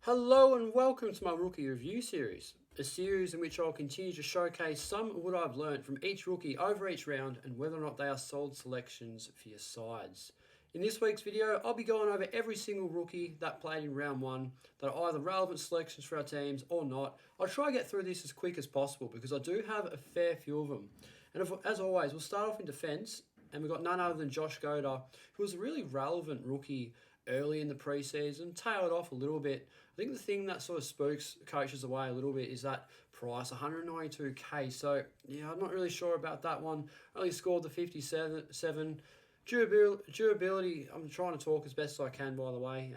Hello and welcome to my rookie review series, a series in which I'll continue to showcase some of what I've learned from each rookie over each round and whether or not they are solid selections for your sides. In this week's video, I'll be going over every single rookie that played in round one that are either relevant selections for our teams or not. I'll try to get through this as quick as possible because I do have a fair few of them. And as always, we'll start off in defence, and we've got none other than Josh Goda, who was a really relevant rookie early in the preseason, tailed off a little bit. I think the thing that sort of spooks coaches away a little bit is that price, 192k. So, yeah, I'm not really sure about that one. Only scored the 57. Durability, I'm trying to talk as best as I can, by the way.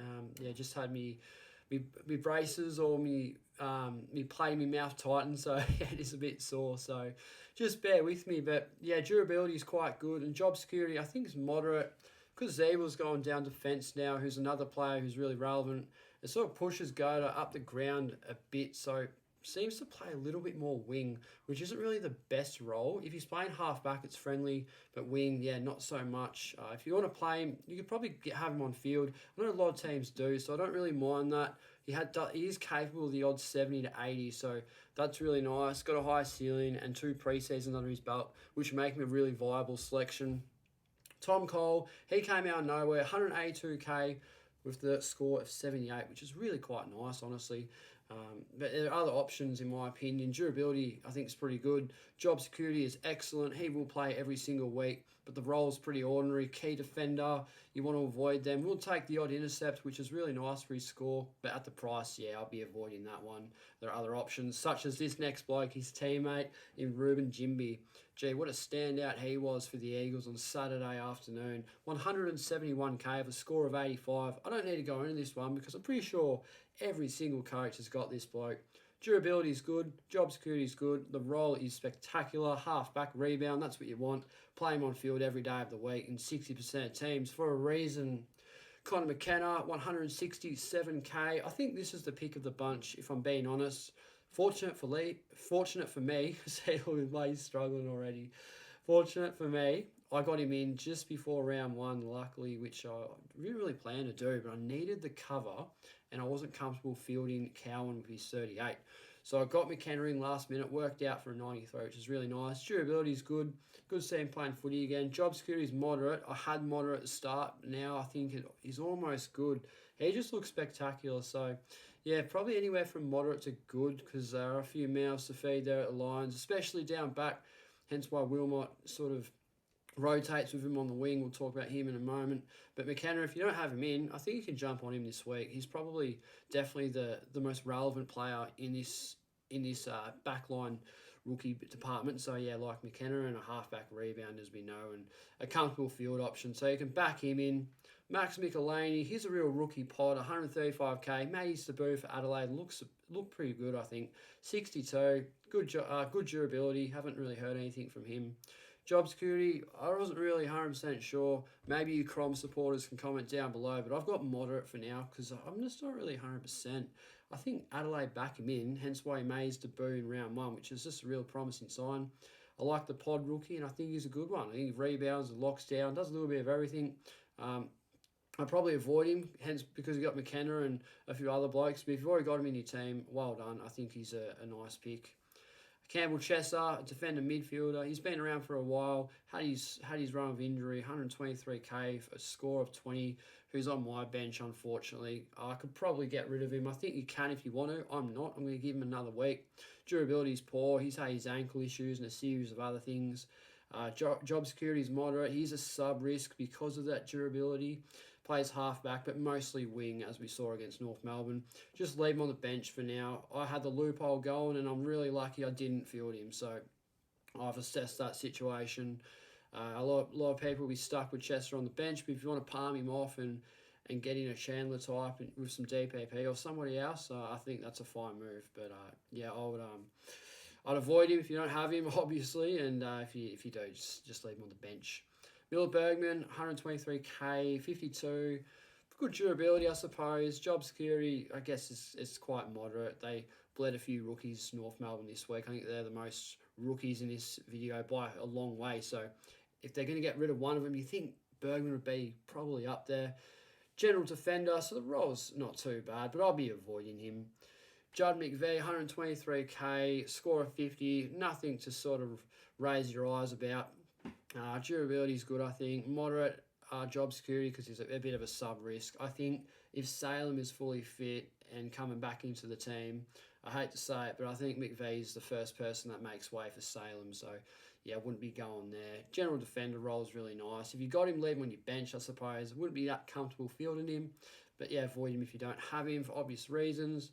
Just had me braces or me mouth tightened, so it is a bit sore. So just bear with me. But yeah, durability is quite good, and job security I think is moderate. Because Zabel's going down defence now, who's another player who's really relevant. It sort of pushes Goda up the ground a bit, so seems to play a little bit more wing, which isn't really the best role. If he's playing half-back, it's friendly, but wing, yeah, not so much. If you want to play him, you could probably have him on field. I know a lot of teams do, so I don't really mind that. He is capable of the odds 70 to 80, so that's really nice. Got a high ceiling and 2 preseasons under his belt, which make him a really viable selection. Tom Cole, he came out of nowhere, 182k with the score of 78, which is really quite nice, honestly. But there are other options, in my opinion. Durability, I think, is pretty good. Job security is excellent. He will play every single week, but the role is pretty ordinary. Key defender, you want to avoid them. We'll take the odd intercept, which is really nice for his score, but at the price, yeah, I'll be avoiding that one. There are other options, such as this next bloke, his teammate in Ruben Jimby. Gee, what a standout he was for the Eagles on Saturday afternoon. 171k with a score of 85. I don't need to go into this one because I'm pretty sure every single coach has got this bloke. Durability is good. Job security is good. The role is spectacular. Half-back rebound, that's what you want. Play him on field every day of the week in 60% of teams for a reason. Connor McKenna, 167k. I think this is the pick of the bunch, if I'm being honest. Fortunate for me, see, he's struggling already. Fortunate for me, I got him in just before round one, luckily, which I really planned to do, but I needed the cover, and I wasn't comfortable fielding Cowan with his 38. So I got McKenna in last minute, worked out for a 93, which is really nice. Durability is good. Good to see him playing footy again. Job security is moderate. I had moderate at the start. Now I think he's almost good. He just looks spectacular. So, yeah, probably anywhere from moderate to good because there are a few mouths to feed there at the Lions, especially down back. Hence why Wilmot sort of rotates with him on the wing. We'll talk about him in a moment. But McKenna, if you don't have him in, I think you can jump on him this week. He's probably definitely the most relevant player in this backline rookie department. So, yeah, like McKenna and a halfback rebound, as we know, and a comfortable field option. So you can back him in. Max Michelini, he's a real rookie pod, 135k. Made his debut for Adelaide. Looked pretty good, I think. 62, good durability. Haven't really heard anything from him. Job security, I wasn't really 100% sure. Maybe you Crom supporters can comment down below, but I've got moderate for now because I'm just not really 100%. I think Adelaide back him in, hence why he made his debut in round one, which is just a real promising sign. I like the pod rookie, and I think he's a good one. I think he rebounds and locks down, does a little bit of everything. I'd probably avoid him, hence because you got McKenna and a few other blokes. But if you've already got him in your team, well done. I think he's a nice pick. Campbell Chesser, defender midfielder. He's been around for a while. Had his run of injury, 123k, a score of 20. Who's on my bench, unfortunately. I could probably get rid of him. I think you can if you want to. I'm not. I'm going to give him another week. Durability is poor. He's had his ankle issues and a series of other things. Job security is moderate. He's a sub-risk because of that durability. Plays halfback, but mostly wing, as we saw against North Melbourne. Just leave him on the bench for now. I had the loophole going, and I'm really lucky I didn't field him. So I've assessed that situation. A lot of people will be stuck with Chester on the bench, but if you want to palm him off and get in a Chandler type with some DPP or somebody else, I think that's a fine move. But yeah, I'd avoid him if you don't have him, obviously, and if you do, just leave him on the bench. Miller Bergman, 123k, 52. Good durability, I suppose. Job security, I guess, is quite moderate. They bled a few rookies, North Melbourne, this week. I think they're the most rookies in this video by a long way. So if they're going to get rid of one of them, you think Bergman would be probably up there. General defender, so the role's not too bad, but I'll be avoiding him. Judd McVeigh, 123k, score of 50, nothing to sort of raise your eyes about. Durability is good, I think. Moderate job security because he's a bit of a sub-risk. I think if Salem is fully fit and coming back into the team, I hate to say it, but I think McVeigh is the first person that makes way for Salem. So, yeah, I wouldn't be going there. General defender role is really nice. If you got him, leave him on your bench, I suppose. Wouldn't be that comfortable fielding him. But, yeah, avoid him if you don't have him for obvious reasons.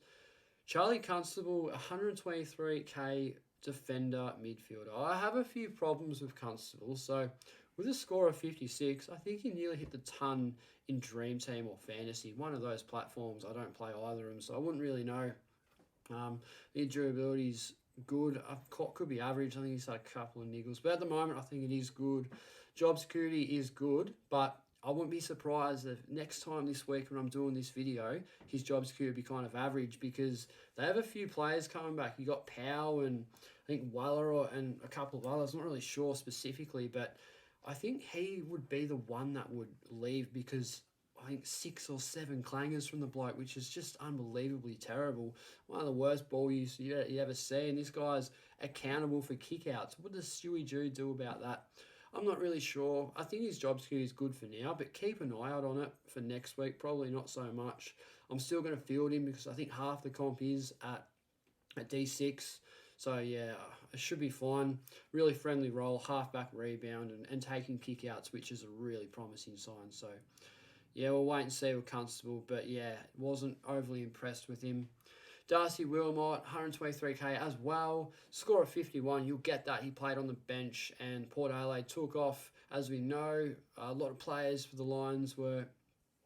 Charlie Constable, 123k defender midfielder. I have a few problems with Constable. So, with a score of 56, I think he nearly hit the ton in Dream Team or Fantasy. One of those platforms, I don't play either of them, so I wouldn't really know. The durability's good. Could be average. I think he's had a couple of niggles. But at the moment, I think it is good. Job security is good, but I wouldn't be surprised if next time this week when I'm doing this video, his job security will be kind of average because they have a few players coming back. You got Powell and I think Weller and a couple of others. I'm not really sure specifically, but I think he would be the one that would leave because I think 6 or 7 clangers from the bloke, which is just unbelievably terrible. One of the worst ball use you ever see, and this guy's accountable for kickouts. What does Stewie Jew do about that? I'm not really sure. I think his job security is good for now, but keep an eye out on it for next week. Probably not so much. I'm still going to field him because I think half the comp is at D6. So, yeah, it should be fine. Really friendly role, halfback rebound, and taking kickouts, which is a really promising sign. So, yeah, we'll wait and see with Constable. But, yeah, wasn't overly impressed with him. Darcy Wilmot, 123k as well. Score of 51, you'll get that. He played on the bench and Port Adelaide took off. As we know, a lot of players for the Lions were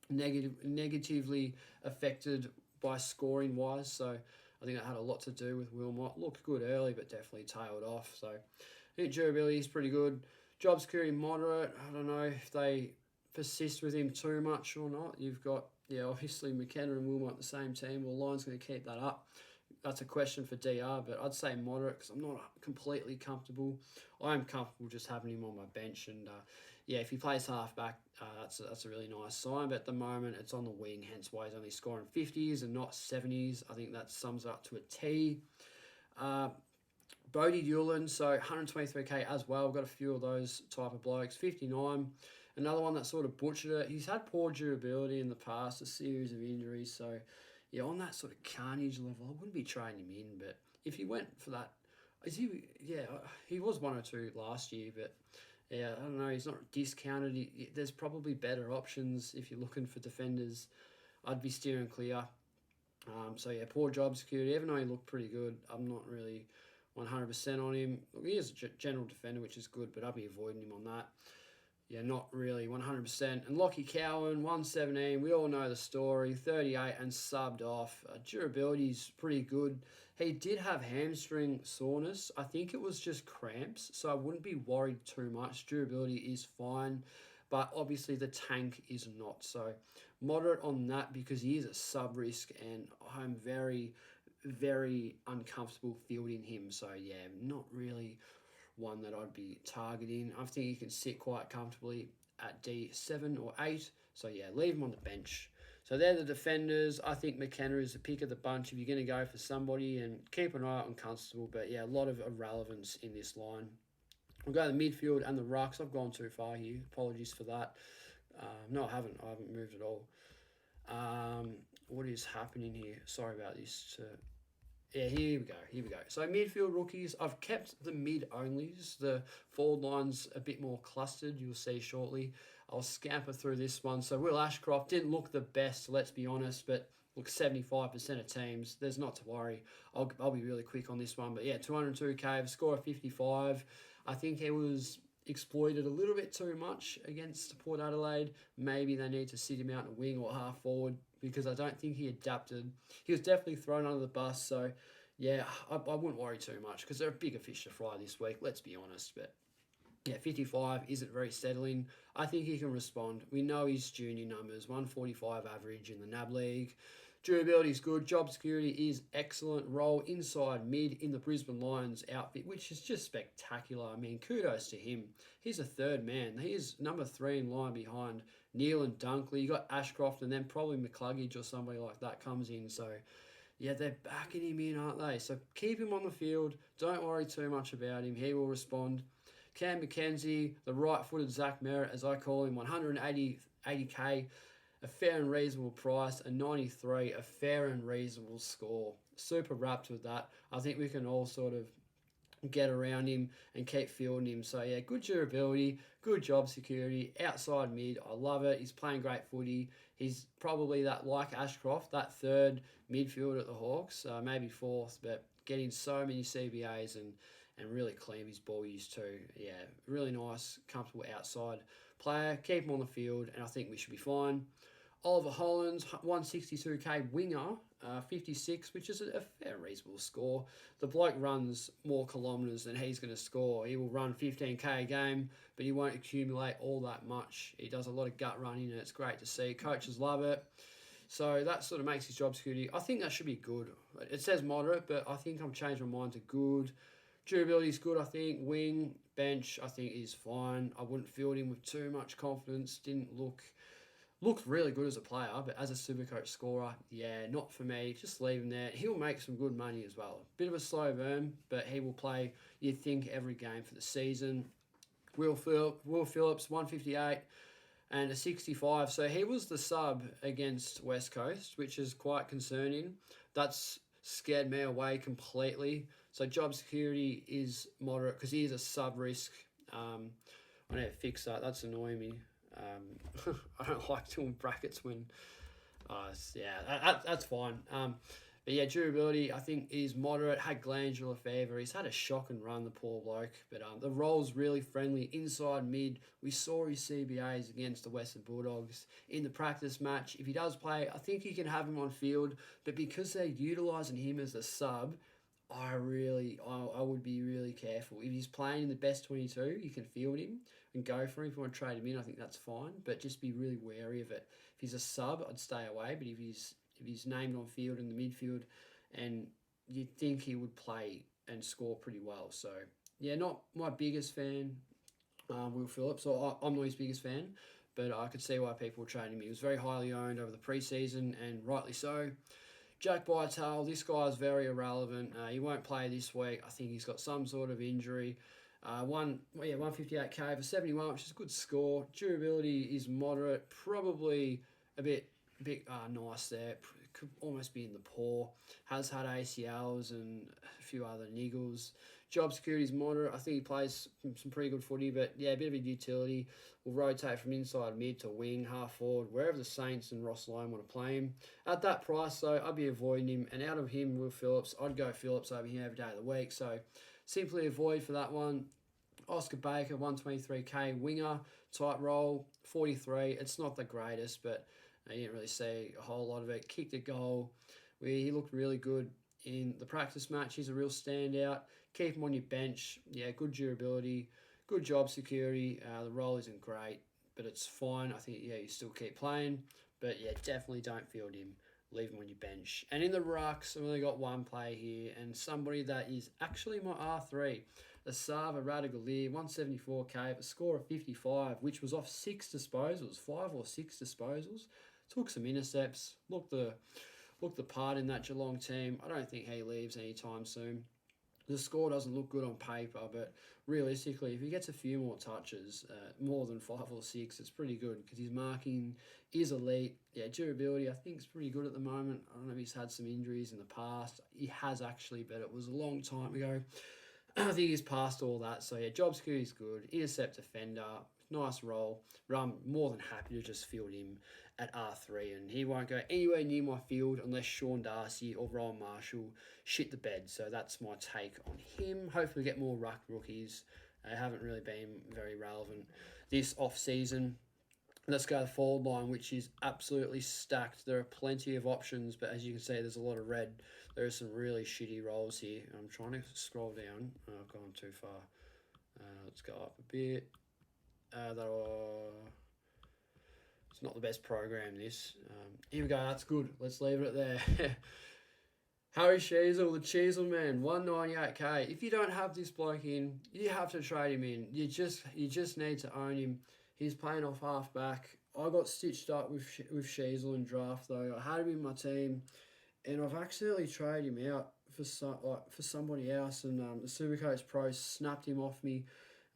negatively affected by scoring-wise. So, I think that had a lot to do with Wilmot. Looked good early, but definitely tailed off. So, I think durability is pretty good. Job security moderate. I don't know if they persist with him too much or not. You've got, yeah, obviously McKenna and Wilmot the same team. Well, Lions going to keep that up. That's a question for DR, but I'd say moderate because I'm not completely comfortable. I am comfortable just having him on my bench. And, yeah, if he plays halfback, that's a really nice sign. But at the moment, it's on the wing, hence why he's only scoring 50s and not 70s. I think that sums up to a T. Bodie Dewland, so 123k as well. We've got a few of those type of blokes. 59. Another one that sort of butchered it. He's had poor durability in the past, a series of injuries. So, yeah, on that sort of carnage level, I wouldn't be trading him in. But if he went for that, he was 102 last year. But, yeah, I don't know. He's not discounted. There's probably better options if you're looking for defenders. I'd be steering clear. So, yeah, poor job security. Even though he looked pretty good, I'm not really 100% on him. He is a general defender, which is good, but I'd be avoiding him on that. Yeah, not really 100%. And Lockie Cowan, 117. We all know the story. 38 and subbed off. Durability's pretty good. He did have hamstring soreness. I think it was just cramps, so I wouldn't be worried too much. Durability is fine, but obviously the tank is not. So moderate on that because he is a sub-risk, and I'm very, very uncomfortable fielding him. So, yeah, not really one that I'd be targeting. I think he can sit quite comfortably at D7 or 8. So, yeah, leave him on the bench. So, they're the defenders. I think McKenna is the pick of the bunch if you're going to go for somebody, and keep an eye out on Constable. But, yeah, a lot of irrelevance in this line. We'll go to the midfield and the rucks. I've gone too far here. Apologies for that. No, I haven't. I haven't moved at all. What is happening here? Sorry about this. Yeah, here we go. So midfield rookies, I've kept the mid-onlys. The forward line's a bit more clustered, you'll see shortly. I'll scamper through this one. So Will Ashcroft didn't look the best, let's be honest, but look, 75% of teams, there's not to worry. I'll be really quick on this one. But yeah, 202k, score of 55. I think he was exploited a little bit too much against Port Adelaide. Maybe they need to sit him out in a wing or half forward because I don't think he adapted. He was definitely thrown under the bus. So, yeah, I wouldn't worry too much because they're a bigger fish to fry this week, let's be honest. But, yeah, 55 isn't very settling. I think he can respond. We know his junior numbers, 145 average in the NAB League. Durability is good. Job security is excellent. Role inside mid in the Brisbane Lions outfit, which is just spectacular. I mean, kudos to him. He's a third man. He is number 3 in line behind Neal and Dunkley. You got Ashcroft, and then probably McCluggage or somebody like that comes in. So yeah, they're backing him in, aren't they? So keep him on the field. Don't worry too much about him. He will respond. Cam McKenzie, the right-footed Zach Merritt, as I call him, 180k, a fair and reasonable price, a 93, a fair and reasonable score. Super wrapped with that. I think we can all sort of get around him and keep fielding him. So yeah, good durability, good job security, outside mid. I love it. He's playing great footy. He's probably that, like Ashcroft, that third midfield at the Hawks, maybe fourth, but getting so many CBAs and really clean his ball use too. Yeah, really nice, comfortable outside player. Keep him on the field, and I think we should be fine. Oliver Hollands, 162k winger, 56, which is a fair, reasonable score. The bloke runs more kilometres than he's going to score. He will run 15k a game, but he won't accumulate all that much. He does a lot of gut running, and it's great to see. Coaches love it. So that sort of makes his job security. I think that should be good. It says moderate, but I think I'm changing my mind to good. Durability is good, I think. Wing, bench, I think is fine. I wouldn't field him with too much confidence. Looked really good as a player, but as a SuperCoach scorer, yeah, not for me. Just leave him there. He'll make some good money as well. Bit of a slow burn, but he will play, you'd think, every game for the season. Will Phillips, 158 and a 65. So he was the sub against West Coast, which is quite concerning. That's scared me away completely. So job security is moderate because he is a sub risk. I need to fix that. That's annoying me. I don't like doing brackets when... that's fine. But yeah, durability, I think, is moderate. Had glandular fever. He's had a shock and run, the poor bloke. But the role's really friendly. Inside mid, we saw his CBAs against the Western Bulldogs in the practice match. If he does play, I think you can have him on field. But because they're utilising him as a sub, I would be really careful. If he's playing in the best 22, you can field him and go for him. If you want to trade him in, I think that's fine. But just be really wary of it. If he's a sub, I'd stay away. But if he's named on field in the midfield, and you'd think he would play and score pretty well. So, yeah, not my biggest fan, Will Phillips. Or I'm not his biggest fan, but I could see why people were trading him. He was very highly owned over the preseason, and rightly so. Jack Bytel, this guy is very irrelevant. He won't play this week. I think he's got some sort of injury. 158k for 71, which is a good score. Durability is moderate, probably a bit nice there. Could almost be in the poor. Has had ACLs and a few other niggles. Job security is moderate. I think he plays some pretty good footy, but yeah, a bit of a utility. Will rotate from inside mid to wing, half forward, wherever the Saints and Ross Lyon want to play him. At that price, though, I'd be avoiding him. And out of him, Will Phillips, I'd go Phillips over him every day of the week. So simply avoid for that one. Oscar Baker, 123k winger, tight roll, 43. It's not the greatest, but you didn't really see a whole lot of it. Kicked a goal. He looked really good in the practice match. He's a real standout. Keep him on your bench. Yeah, good durability, good job security. The role isn't great, but it's fine. I think, yeah, you still keep playing. But, yeah, definitely don't field him. Leave him on your bench. And in the rucks, I've only got one player here, and somebody that is actually my R3. Asava Radagalier, 174k, a score of 55, which was off 6 disposals, 5 or 6 disposals. Took some intercepts, looked the part in that Geelong team. I don't think he leaves anytime soon. The score doesn't look good on paper, but realistically, if he gets a few more touches, more than 5 or 6, it's pretty good because his marking is elite. Yeah, durability, I think, is pretty good at the moment. I don't know if he's had some injuries in the past. He has actually, but it was a long time ago. I think he's past all that. So, yeah, job security is good. Intercept defender, nice role. I'm more than happy to just field him at R3, and he won't go anywhere near my field unless Sean Darcy or Ryan Marshall shit the bed. So that's my take on him. Hopefully get more ruck rookies. They haven't really been very relevant this off-season. Let's go to the forward line, which is absolutely stacked. There are plenty of options, but as you can see, there's a lot of red. There are some really shitty roles here. I'm trying to scroll down. Oh, I've gone too far. Let's go up a bit. It's not the best program, this. Here we go, that's good. Let's leave it there. Harry Sheezel, the Cheezel man, 198k. If you don't have this bloke in, you have to trade him in. You just need to own him. He's playing off half back. I got stitched up with Sheasel in draft though. I had him in my team, and I've accidentally traded him out for somebody else, and the SuperCoach Pro snapped him off me.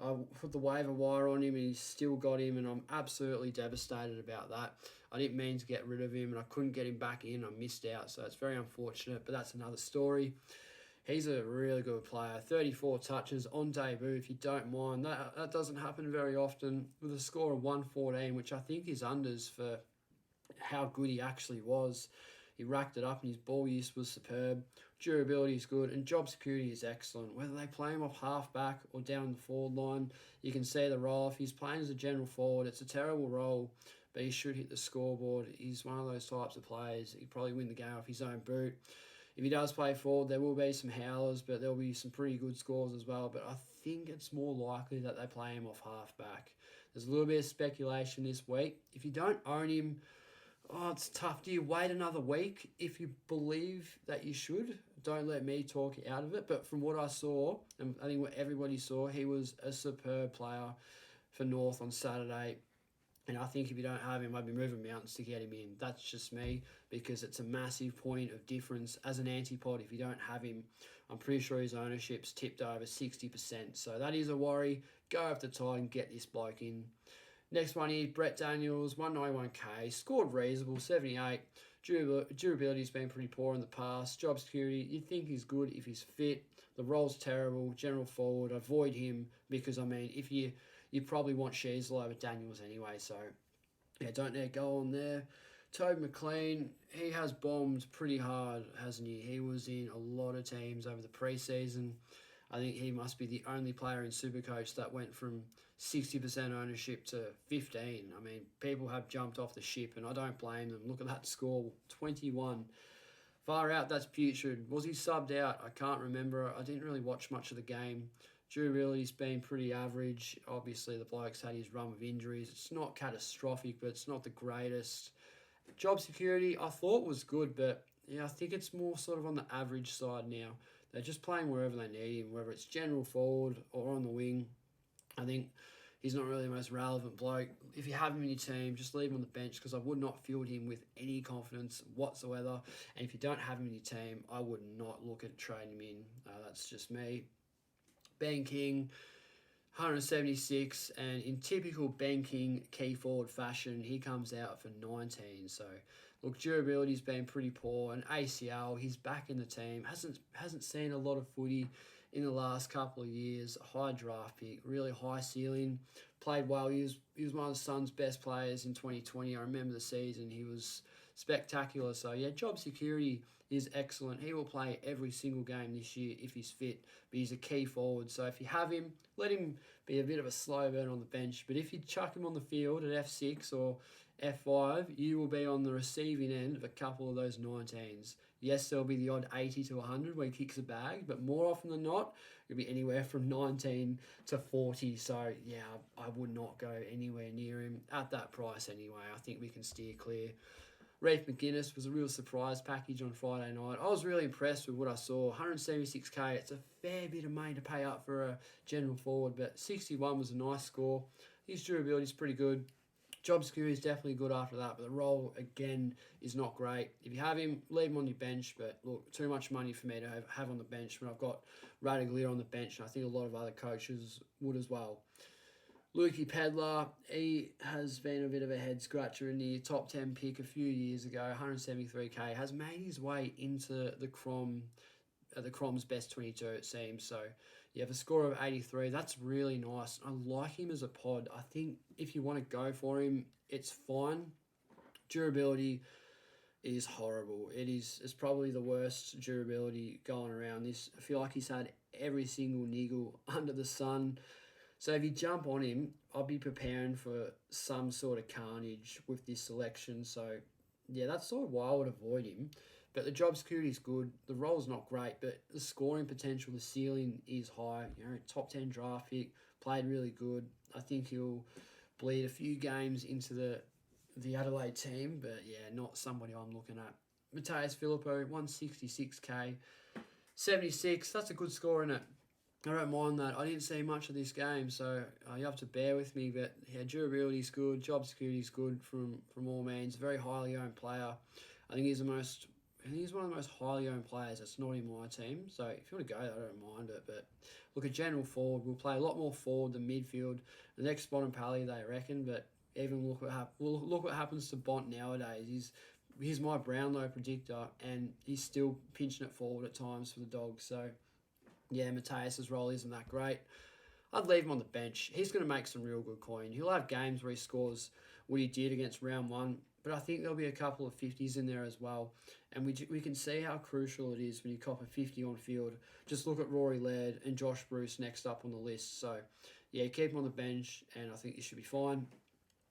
I put the waiver wire on him, and he's still got him, and I'm absolutely devastated about that. I didn't mean to get rid of him, and I couldn't get him back in. I missed out, so it's very unfortunate, but that's another story. He's a really good player. 34 touches on debut, if you don't mind. That doesn't happen very often, with a score of 114, which I think is unders for how good he actually was. He racked it up, and his ball use was superb. Durability is good, and job security is excellent. Whether they play him off half-back or down the forward line, you can see the role. If he's playing as a general forward, it's a terrible role, but he should hit the scoreboard. He's one of those types of players. He'd probably win the game off his own boot. If he does play forward, there will be some howlers, but there'll be some pretty good scores as well. But I think it's more likely that they play him off half-back. There's a little bit of speculation this week. If you don't own him, it's tough. Do you wait another week if you believe that you should? Don't let me talk you out of it. But from what I saw, and I think what everybody saw, he was a superb player for North on Saturday. And I think if you don't have him, I'd be moving mountains to get him in. That's just me, because it's a massive point of difference as an antipod. If you don't have him, I'm pretty sure his ownership's tipped over 60%. So that is a worry. Go after Tide and get this bloke in. Next one here, Brett Daniels, 191k, scored reasonable, 78. Durability's been pretty poor in the past. Job security, you'd think he's good if he's fit. The role's terrible. General forward, avoid him, because, if you probably want Sheasel over Daniels anyway, so yeah, don't need to go on there. Toby McLean, he has bombed pretty hard, hasn't he? He was in a lot of teams over the preseason. I think he must be the only player in SuperCoach that went from 60% ownership to 15. People have jumped off the ship, and I don't blame them. Look at that score, 21. Far out, that's putrid. Was he subbed out? I can't remember. I didn't really watch much of the game. Durability's been pretty average. Obviously, the bloke's had his run of injuries. It's not catastrophic, but it's not the greatest. Job security, I thought was good, but yeah, I think it's more sort of on the average side now. They're just playing wherever they need him, whether it's general forward or on the wing. I think he's not really the most relevant bloke. If you have him in your team, just leave him on the bench, because I would not field him with any confidence whatsoever. And if you don't have him in your team, I would not look at trading him in. That's just me. Ben King, 176, and in typical Ben King key forward fashion, he comes out for 19. So, look, durability's been pretty poor, and ACL, he's back in the team. Hasn't seen a lot of footy in the last couple of years. High draft pick, really high ceiling, played well. He was one of the Suns' best players in 2020. I remember the season. He was spectacular. So, yeah, job security is excellent. He will play every single game this year if he's fit, but he's a key forward. So if you have him, let him be a bit of a slow burn on the bench. But if you chuck him on the field at F6 or F5, you will be on the receiving end of a couple of those 19s. Yes, there'll be the odd 80 to 100 where he kicks a bag, but more often than not, it'll be anywhere from 19 to 40. So, yeah, I would not go anywhere near him at that price anyway. I think we can steer clear. Reef McGuinness was a real surprise package on Friday night. I was really impressed with what I saw. 176k, it's a fair bit of money to pay up for a general forward, but 61 was a nice score. His durability is pretty good. Job security is definitely good after that, but the role, again, is not great. If you have him, leave him on your bench, but look, too much money for me to have on the bench when I've got Radaglia on the bench, and I think a lot of other coaches would as well. Lukey Pedler, he has been a bit of a head scratcher in the top 10 pick a few years ago, 173k, has made his way into the Crom's best 22, it seems. So you have a score of 83. That's really nice. I like him as a pod. I think if you want to go for him, it's fine. Durability is horrible. It's probably the worst durability going around. I feel like he's had every single niggle under the sun. So if you jump on him, I'll be preparing for some sort of carnage with this selection. So, yeah, that's sort of why I would avoid him. But the job security is good. The role's not great, but the scoring potential, the ceiling is high. Top 10 draft pick, played really good. I think he'll bleed a few games into the Adelaide team, but, yeah, not somebody I'm looking at. Mateus Filippo, 166k, 76. That's a good score, isn't it? I don't mind that. I didn't see much of this game, so you have to bear with me. But yeah, durability's good, job security's good from all means. Very highly owned player. I think he's one of the most highly owned players that's not in my team. So if you want to go, I don't mind it. But look, at general forward, we'll play a lot more forward than midfield. The next spot on Pally, they reckon. But even look what happens to Bont nowadays. He's my Brownlow predictor, and he's still pinching it forward at times for the Dogs. So yeah, Mateus's role isn't that great. I'd leave him on the bench. He's going to make some real good coin. He'll have games where he scores what he did against round one, but I think there'll be a couple of 50s in there as well. And we can see how crucial it is when you cop a 50 on field. Just look at Rory Laird and Josh Bruce next up on the list. So, yeah, keep him on the bench, and I think he should be fine.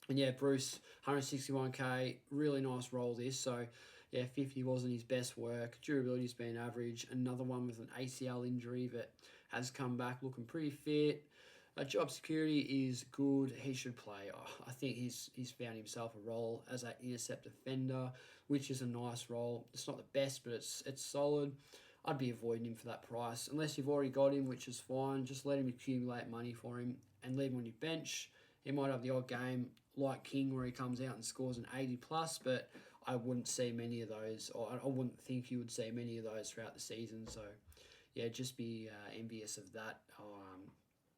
And, yeah, Bruce, 161k, really nice roll this. So, yeah, 50 wasn't his best work. Durability's been average. Another one with an ACL injury that has come back looking pretty fit. Job security is good. He should play. I think he's found himself a role as an intercept defender, which is a nice role. It's not the best, but it's solid. I'd be avoiding him for that price. Unless you've already got him, which is fine. Just let him accumulate money for him and leave him on your bench. He might have the odd game like King where he comes out and scores an 80 plus, but I wouldn't see many of those, or I wouldn't think you would see many of those throughout the season. So, yeah, just be envious of that.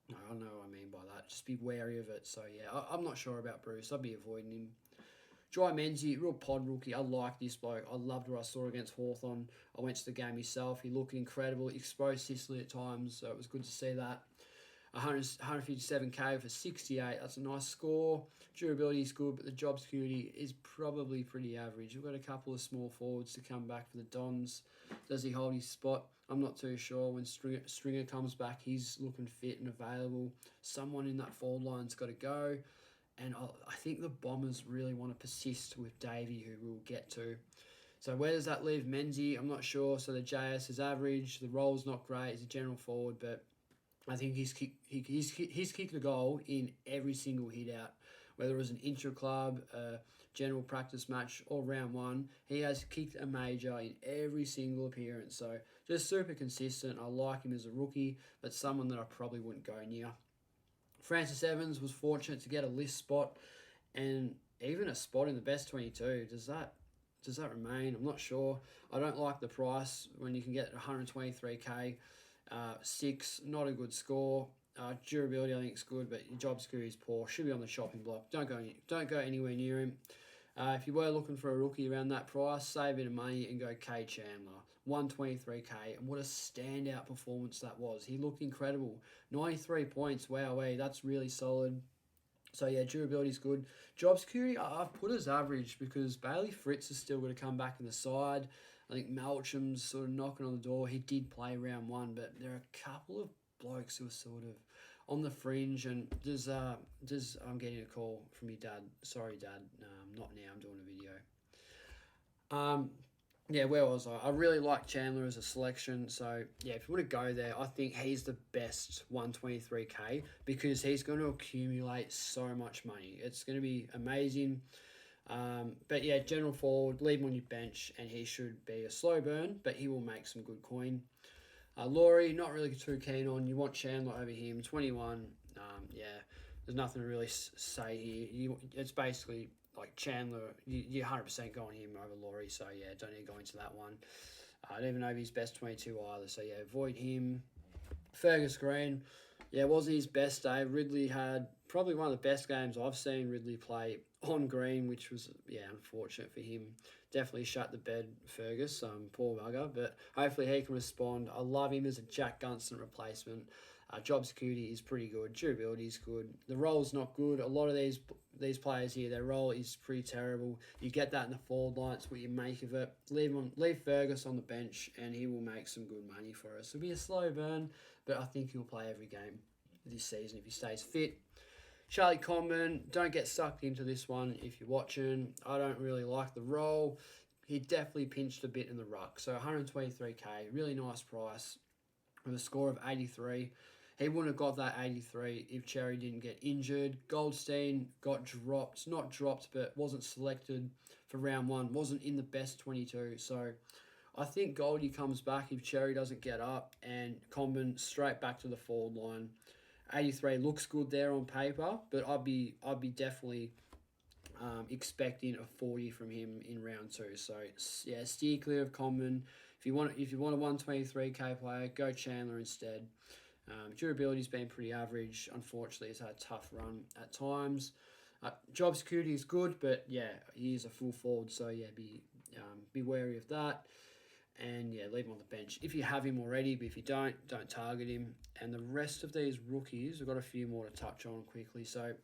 No, I know what I mean by that. Just be wary of it. So, yeah, I'm not sure about Bruce. I'd be avoiding him. Jai Menzie, real pod rookie. I like this bloke. I loved what I saw against Hawthorn. I went to the game myself. He looked incredible. He exposed Sicily at times, so it was good to see that. 157k for 68. That's a nice score. Durability is good, but the job security is probably pretty average. We've got a couple of small forwards to come back for the Dons. Does he hold his spot? I'm not too sure. When Stringer comes back, he's looking fit and available. Someone in that forward line's got to go. And I think the Bombers really want to persist with Davey, who we'll get to. So where does that leave Menzie? I'm not sure. So the JS is average. The role's not great. He's a general forward, but I think he's kicked a goal in every single hit out. Whether it was an intra-club, general practice match, or round one, he has kicked a major in every single appearance. So just super consistent. I like him as a rookie, but someone that I probably wouldn't go near. Francis Evans was fortunate to get a list spot and even a spot in the best 22. Does that remain? I'm not sure. I don't like the price when you can get 123k. 6, not a good score. Durability, I think, is good, but your job security is poor. Should be on the shopping block. Don't go anywhere near him. If you were looking for a rookie around that price, save a bit of money and go K Chandler. 123k, and what a standout performance that was. He looked incredible. 93 points, wowee, that's really solid. So yeah, durability is good. Job security, I've put as average because Bailey Fritz is still going to come back in the side. I think Malcolm's sort of knocking on the door. He did play round one, but there are a couple of blokes who are sort of on the fringe. And I'm getting a call from your dad. Sorry, Dad. Not now. I'm doing a video. Yeah, where was I? I really like Chandler as a selection. So, yeah, if you want to go there, I think he's the best 123k because he's going to accumulate so much money. It's going to be amazing. But, yeah, general forward, leave him on your bench, and he should be a slow burn, but he will make some good coin. Laurie, not really too keen on. You want Chandler over him, 21. Yeah, there's nothing to really say here. It's basically like Chandler, you're 100% going him over Laurie, so yeah, don't need to go into that one. I don't even know if he's best 22 either, so yeah, avoid him. Fergus Green, yeah, it wasn't his best day. Ridley had probably one of the best games I've seen Ridley play on green, which was, yeah, unfortunate for him. Definitely shut the bed, Fergus, poor bugger, but hopefully he can respond. I love him as a Jack Gunston replacement. Job security is pretty good. Durability is good. The role's not good. A lot of these players here, their role is pretty terrible. You get that in the forward line. It's what you make of it. Leave Fergus on the bench, and he will make some good money for us. It'll be a slow burn, but I think he'll play every game this season if he stays fit. Charlie Comben, don't get sucked into this one if you're watching. I don't really like the role. He definitely pinched a bit in the ruck. So 123k, really nice price with a score of 83. He wouldn't have got that 83 if Cherry didn't get injured. Goldstein got dropped. Not dropped, but wasn't selected for round one. Wasn't in the best 22. So I think Goldie comes back if Cherry doesn't get up, and Comben straight back to the forward line. 83 looks good there on paper, but I'd be definitely expecting a 40 from him in round 2. So yeah, steer clear of Comben. If you want a 123k player, go Chandler instead. Durability's been pretty average. Unfortunately, he's had a tough run at times. Job security is good, but yeah, he is a full forward, so yeah, be wary of that. And yeah, leave him on the bench if you have him already, but if you don't target him. And the rest of these rookies, we've got a few more to touch on quickly. So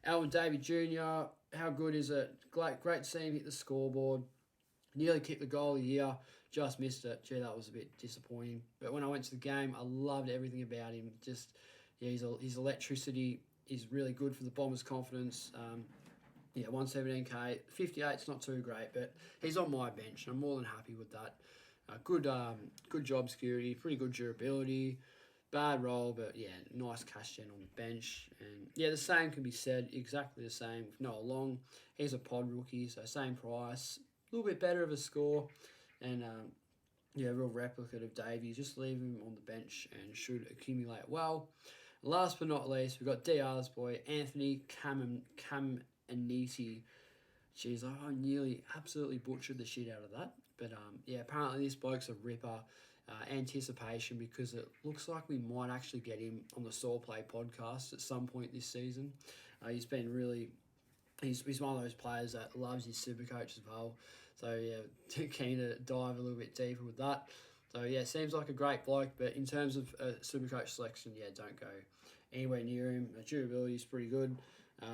Alvin David Jr., how good is it? Great to see him hit the scoreboard. Nearly kicked the goal of the year, just missed it. Gee, that was a bit disappointing. But when I went to the game, I loved everything about him. Just, yeah, his electricity is really good for the Bombers' confidence. 117k, 58's not too great, but he's on my bench, and I'm more than happy with that. Good job security, pretty good durability, bad roll, but yeah, nice cash gen on the bench. And yeah, the same can be said, exactly the same with Noah Long. He's a pod rookie, so same price, a little bit better of a score, and real replicate of Davey. Just leave him on the bench and should accumulate well. Last but not least, we've got DR's boy, Anthony Caminiti. Jeez, I nearly absolutely butchered the shit out of that. But apparently this bloke's a ripper. Anticipation, because it looks like we might actually get him on the Saw Play podcast at some point this season. He's been really... He's one of those players that loves his SuperCoach as well. So, yeah, keen to dive a little bit deeper with that. So, yeah, seems like a great bloke. But in terms of SuperCoach selection, yeah, don't go anywhere near him. Durability is pretty good.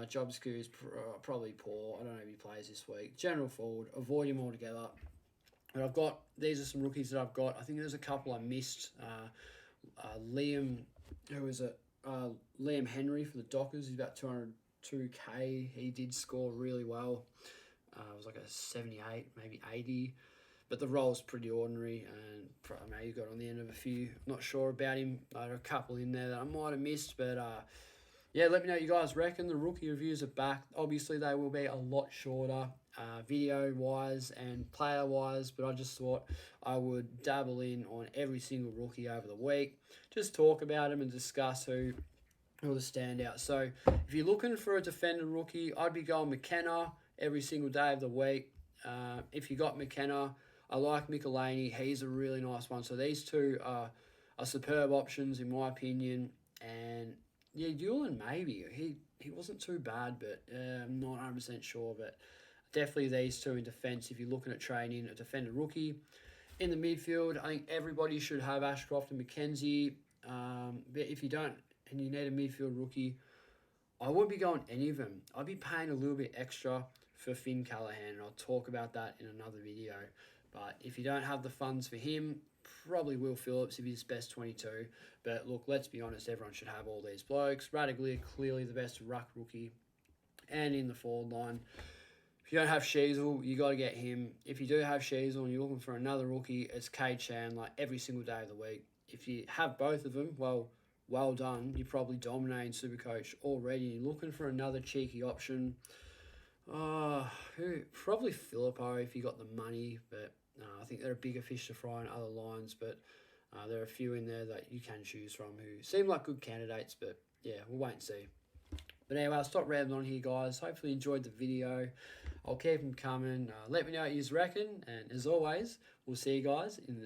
Job security is probably poor. I don't know if he plays this week. General forward, avoid him altogether. But these are some rookies that I've got. I think there's a couple I missed. Liam Henry for the Dockers. He's about 202k. He did score really well. It was like a 78, maybe 80. But the role's pretty ordinary, and maybe got on the end of a few. Not sure about him. There are a couple in there that I might have missed, but let me know what you guys reckon. The rookie reviews are back. Obviously, they will be a lot shorter, video-wise and player-wise, but I just thought I would dabble in on every single rookie over the week. Just talk about them and discuss who are the standouts. So if you're looking for a defender rookie, I'd be going McKenna every single day of the week. If you got McKenna, I like Michelini. He's a really nice one. So these two are superb options in my opinion. And yeah, Yulen maybe. He wasn't too bad, but I'm not 100% sure. But definitely these two in defence if you're looking at training a defender rookie. In the midfield, I think everybody should have Ashcroft and McKenzie. But if you don't and you need a midfield rookie, I wouldn't be going any of them. I'd be paying a little bit extra for Finn Callaghan, and I'll talk about that in another video. But if you don't have the funds for him, probably Will Phillips if he's best 22. But look, let's be honest, everyone should have all these blokes. Radaglia, clearly the best ruck rookie, and in the forward line. If you don't have Sheasel, you got to get him. If you do have Sheasel and you're looking for another rookie, it's Cade Chandler every single day of the week. If you have both of them, well done. You're probably dominating SuperCoach already. You're looking for another cheeky option. Probably Filippo if you got the money, but I think there are bigger fish to fry in other lines, but there are a few in there that you can choose from who seem like good candidates, but yeah, we'll wait and see. But anyway, I'll stop rambling on here, guys. Hopefully you enjoyed the video. I'll keep them coming. Let me know what you reckon, and as always, we'll see you guys in the